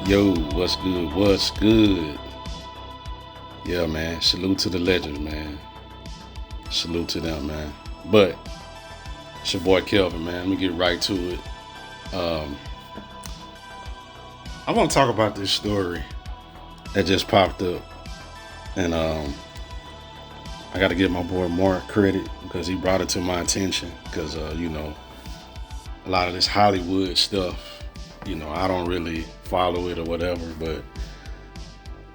Yo, what's good? What's good? Yeah, man. Salute to the legends, man. Salute to them, man. But it's your boy Kelvin, man. Let me get right to it. Um, I want to talk about this story that just popped up, and I got to give my boy Mark credit because he brought it to my attention. Because a lot of this Hollywood stuff, I don't really follow it or whatever, but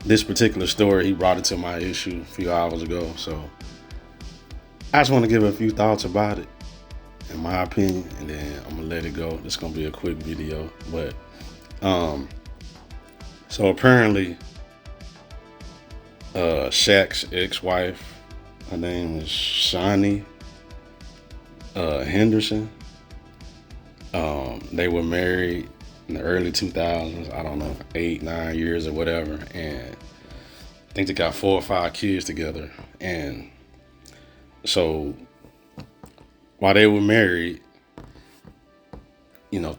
this particular story, he brought it to my issue a few hours ago. So I just want to give a few thoughts about it, in my opinion, and then I'm gonna let it go. It's gonna be a quick video, but um, so apparently, Shaq's ex-wife, her name is Shaunie Henderson. They were married in the early 2000s. I don't know, 8, 9 years or whatever, and I think they got 4 or 5 kids together. And so while they were married,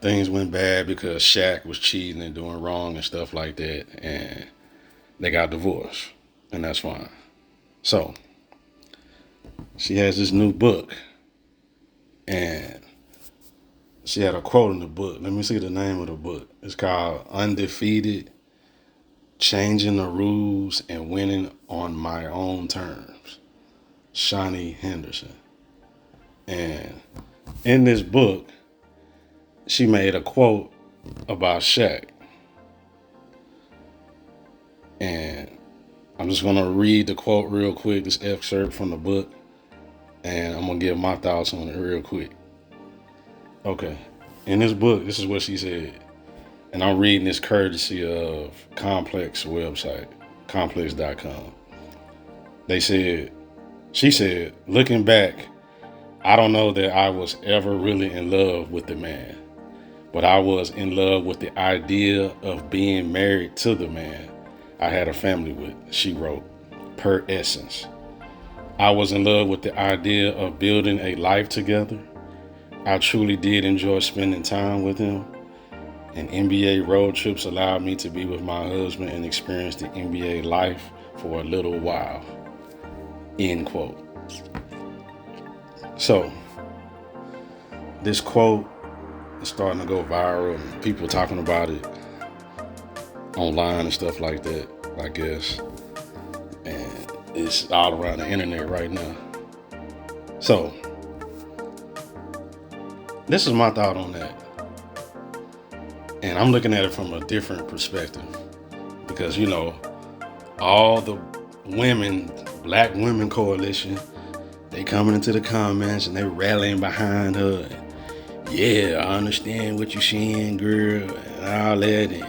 things went bad because Shaq was cheating and doing wrong and stuff like that, and they got divorced, and that's fine. So she has this new book, and she had a quote in the book. Let me see the name of the book. It's called Undefeated: Changing the Rules and Winning on My Own Terms. Shaunie Henderson. And in this book, she made a quote about Shaq. And I'm just going to read the quote real quick, this excerpt from the book, and I'm going to give my thoughts on it real quick. Okay. In this book, this is what she said. And I'm reading this courtesy of Complex website, complex.com. She said, looking back, I don't know that I was ever really in love with the man, but I was in love with the idea of being married to the man I had a family with, she wrote, per Essence. I was in love with the idea of building a life together. I truly did enjoy spending time with him, and NBA road trips allowed me to be with my husband and experience the NBA life for a little while. End quote. So, this quote is starting to go viral, and people talking about it online and stuff like that, I guess. And it's all around the internet right now. So, this is my thought on that. And I'm looking at it from a different perspective. Because, all the women, Black Women Coalition, they coming into the comments and they rallying behind her. And, yeah, I understand what you're saying, girl, and all that. And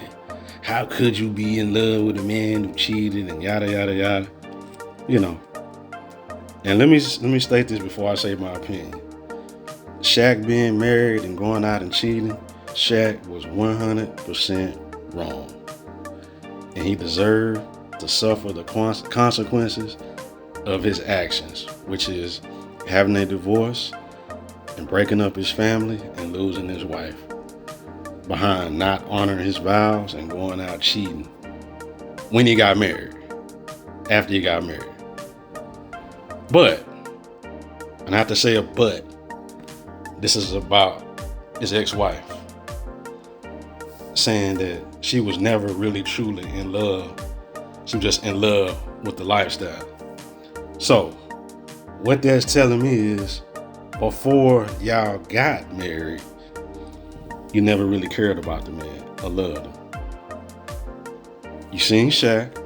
how could you be in love with a man who cheated and yada yada yada, And let me state this before I say my opinion. Shaq being married and going out and cheating, Shaq was 100% wrong, and he deserved to suffer the consequences of his actions, which is having a divorce and breaking up his family and losing his wife behind not honoring his vows and going out cheating when he got married, after he got married. But, and I have to say a but, this is about his ex-wife saying that she was never really truly in love. She was just in love with the lifestyle. So, what that's telling me is, before y'all got married, you never really cared about the man or loved him. You seen Shaq.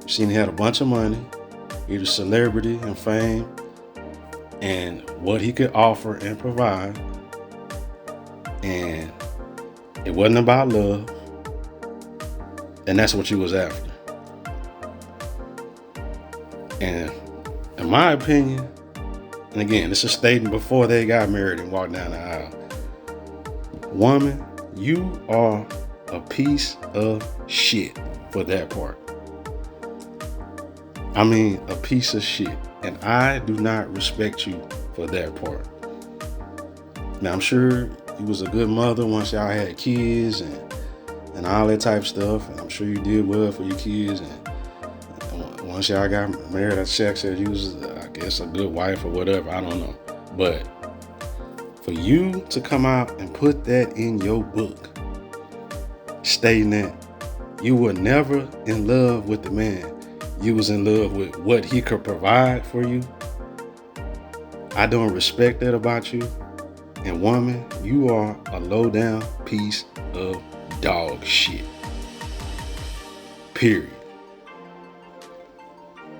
You seen he had a bunch of money. He was a celebrity and fame. And what he could offer and provide. And it wasn't about love. And that's what you was after. And in my opinion, and again, this is stating before they got married and walked down the aisle. Woman, you are a piece of shit for that part. I mean, a piece of shit. And I do not respect you for that part. Now, I'm sure you was a good mother once y'all had kids and and all that type of stuff. And I'm sure you did well for your kids. And once y'all got married, Shaq said you was, I guess, a good wife or whatever. I don't know. But for you to come out and put that in your book, stating that you were never in love with the man, you was in love with what he could provide for you, I don't respect that about you. And woman, you are a low down piece of dog shit. Period.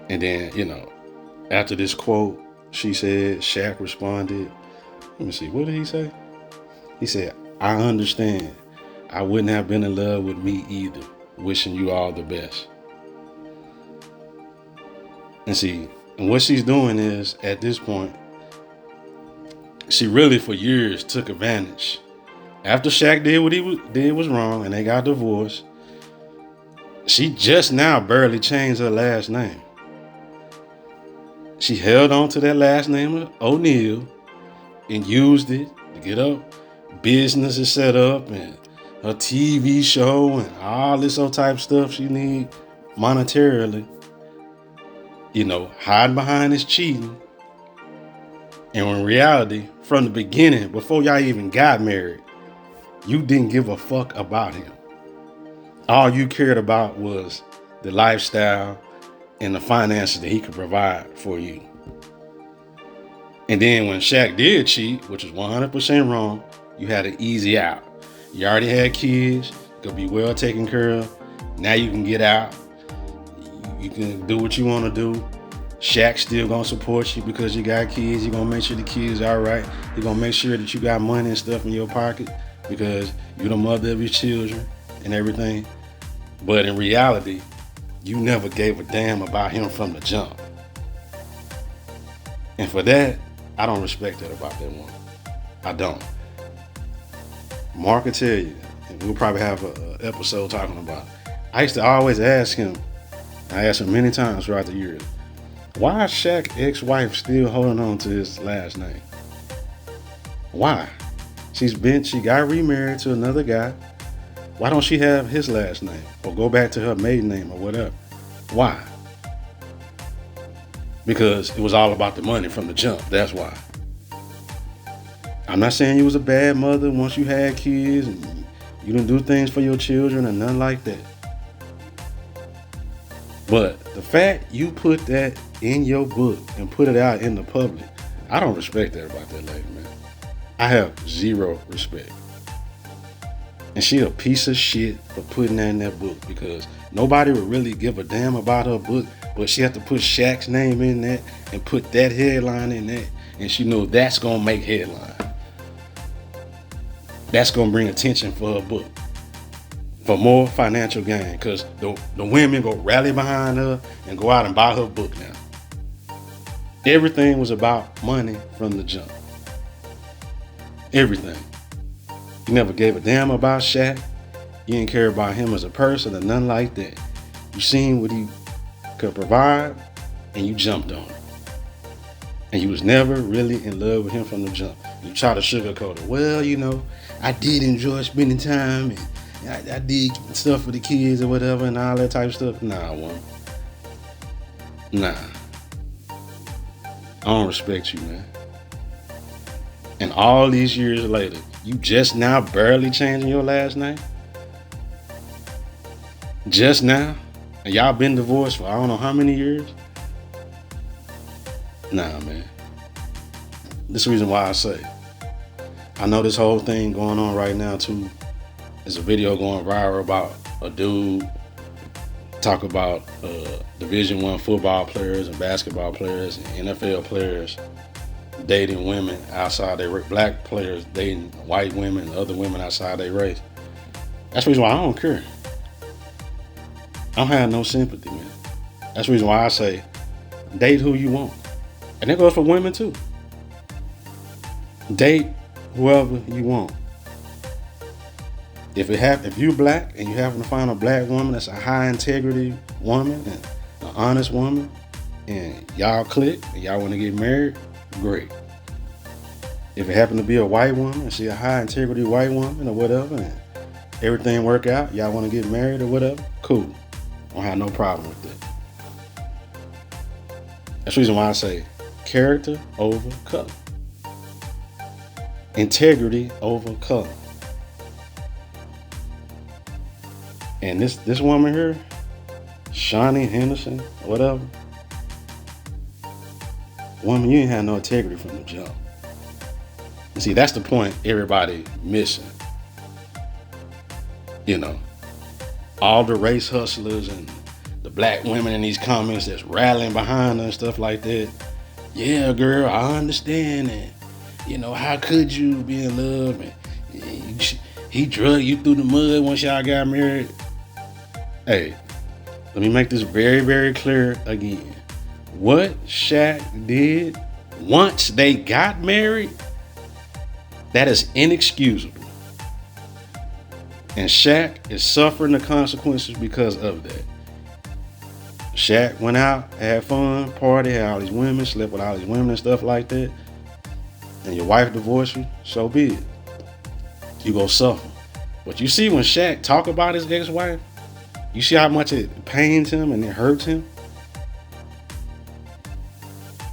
And then, after this quote, she said, Shaq responded, let me see, what did he say? He said, I understand. I wouldn't have been in love with me either. Wishing you all the best. And see, and what she's doing is, at this point, she really for years took advantage. After Shaq did what he did was wrong and they got divorced, she just now barely changed her last name. She held on to that last name of Oneal and used it to get her businesses set up and her TV show and all this other type of stuff she need monetarily. Hiding behind this cheating. And in reality, from the beginning, before y'all even got married, you didn't give a fuck about him. All you cared about was the lifestyle and the finances that he could provide for you. And then when Shaq did cheat, which was 100% wrong, you had an easy out. You already had kids, could be well taken care of. Now you can get out. You can do what you want to do. Shaq still gonna support you because you got kids. He gonna make sure the kids are all right. He gonna make sure that you got money and stuff in your pocket because you're the mother of your children and everything. But in reality, you never gave a damn about him from the jump. And for that, I don't respect that about that woman. I don't. Mark will tell you, and we'll probably have an episode talking about it. I used to always ask him, I asked him many times throughout the years, why is Shaq's ex-wife still holding on to his last name? Why? She got remarried to another guy. Why don't she have his last name or go back to her maiden name or whatever? Why? Because it was all about the money from the jump. That's why. I'm not saying you was a bad mother once you had kids and you didn't do things for your children and nothing like that. But the fact you put that in your book and put it out in the public, I don't respect that about that lady, man. I have zero respect. And she a piece of shit for putting that in that book because nobody would really give a damn about her book, but she had to put Shaq's name in that and put that headline in that, and she knows that's gonna make headline. That's gonna bring attention for her book. For more financial gain, because the women go rally behind her and go out and buy her book now. Everything was about money from the jump. Everything. You never gave a damn about Shaq. You didn't care about him as a person or nothing like that. You seen what he could provide and you jumped on him. And you was never really in love with him from the jump. You try to sugarcoat it. Well, I did enjoy spending time and I did stuff for the kids or whatever and all that type of stuff. Nah, woman. Nah. I don't respect you, man. And all these years later, you just now barely changing your last name? Just now? And y'all been divorced for I don't know how many years? Nah, man. This is the reason why I say. I know this whole thing going on right now, too. There's a video going viral about a dude talk about Division I football players and basketball players and NFL players dating women outside their race. Black players dating white women and other women outside their race. That's the reason why I don't care. I don't have no sympathy, man. That's the reason why I say date who you want. And that goes for women too. Date whoever you want. If you're black and you happen to find a black woman that's a high integrity woman and an honest woman, and y'all click and y'all want to get married, great. If it happen to be a white woman and she a high integrity white woman or whatever, and Everything work out. Y'all want to get married or whatever. Cool. Don't have no problem with that. That's the reason why I say character over color. Integrity over color. And this woman here, Shaunie, Henderson, whatever. Woman, you ain't had no integrity from the jump. And see, that's the point everybody missing. You know, all the race hustlers and the black women in these comments that's rallying behind her and stuff like that. Yeah, girl, I understand that. You know, how could you be in love and he drug you through the mud once y'all got married? Hey, let me make this very, very clear again. What Shaq did once they got married, that is inexcusable. And Shaq is suffering the consequences because of that. Shaq went out, had fun, party, had all these women, slept with all these women and stuff like that. And your wife divorced you, so be it. You go suffer. But you see when Shaq talk about his ex-wife, you see how much it pains him and it hurts him?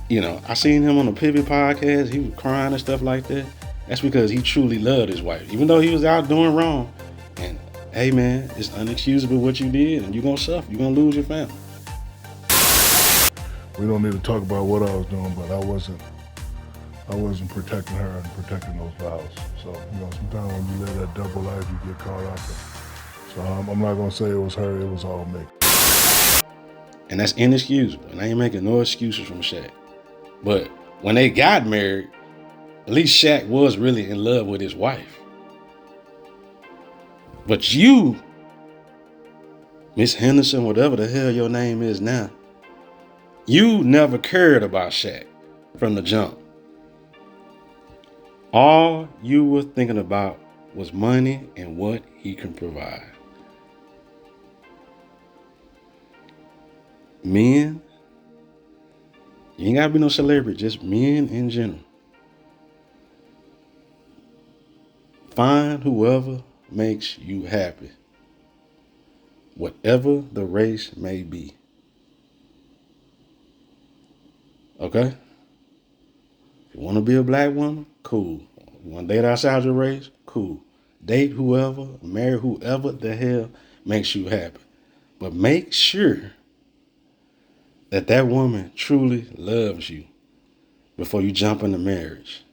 You know, I seen him on the Pivot podcast. He was crying and stuff like that. That's because he truly loved his wife. Even though he was out doing wrong. And, hey, man, it's unexcusable what you did. And you're going to suffer. You're going to lose your family. We don't need to talk about what I was doing, but I wasn't protecting her and protecting those vows. So, you know, sometimes when you live that double life, you get caught up. So I'm not going to say it was her. It was all me. And that's inexcusable. And I ain't making no excuses from Shaq. But when they got married, at least Shaq was really in love with his wife. But you, Miss Henderson, whatever the hell your name is now, you never cared about Shaq from the jump. All you were thinking about was money and what he can provide. Men, you ain't gotta be no celebrity, just men in general. Find whoever makes you happy, whatever the race may be. Okay? If you want to be a black woman, cool. You want to date outside your race, cool. Date whoever, marry whoever the hell makes you happy. But make sure that that woman truly loves you before you jump into marriage.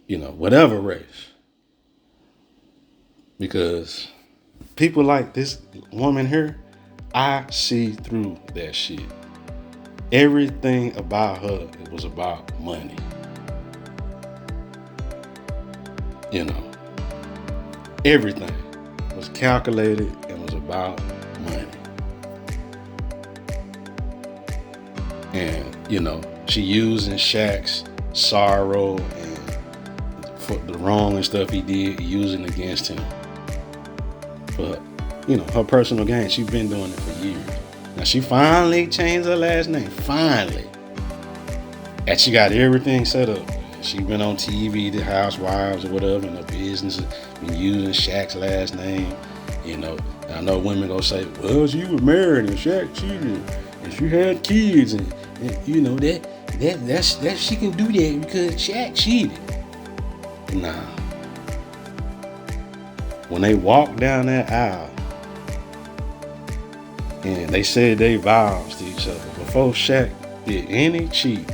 You know, whatever race. Because people like this woman here, I see through that shit. Everything about her, it was about money. You know, everything was calculated and was about money. And, you know, she using Shaq's sorrow and for the wrong and stuff he did, using against him for, you know, her personal gain. She's been doing it for years. Now she finally changed her last name. Finally. And she got everything set up. She been on TV, the Housewives or whatever, and her business been using Shaq's last name. You know, I know women gonna say, well, she was married and Shaq cheated and she had kids and you know that she can do that because Shaq cheated. Nah. When they walked down that aisle and they said they vows to each other before Shaq did any cheating,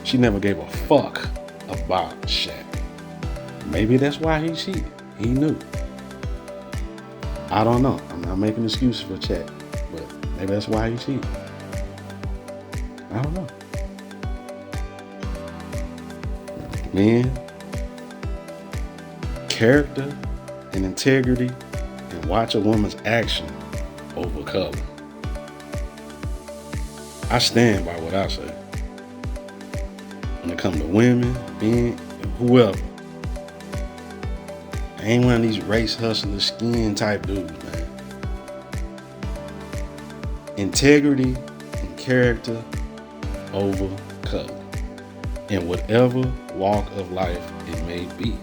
she never gave a fuck about Shaq. Maybe that's why he cheated. He knew. I don't know. I'm not making excuses for Shaq, but maybe that's why he cheated. I don't know. Men, character and integrity, and watch a woman's action over color. I stand by what I say. When it comes to women, men, whoever. I ain't one of these race hustler, skin type dudes, man. Integrity and character over color. in whatever walk of life it may be.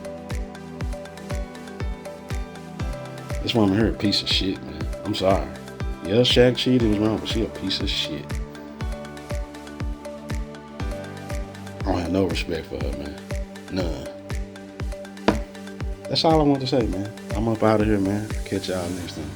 This woman here a piece of shit, man. I'm sorry. Yeah, Shaq cheated, was wrong, but she a piece of shit. I don't have no respect for her, man. None. That's all I want to say, man. I'm up out of here, man. Catch y'all next time.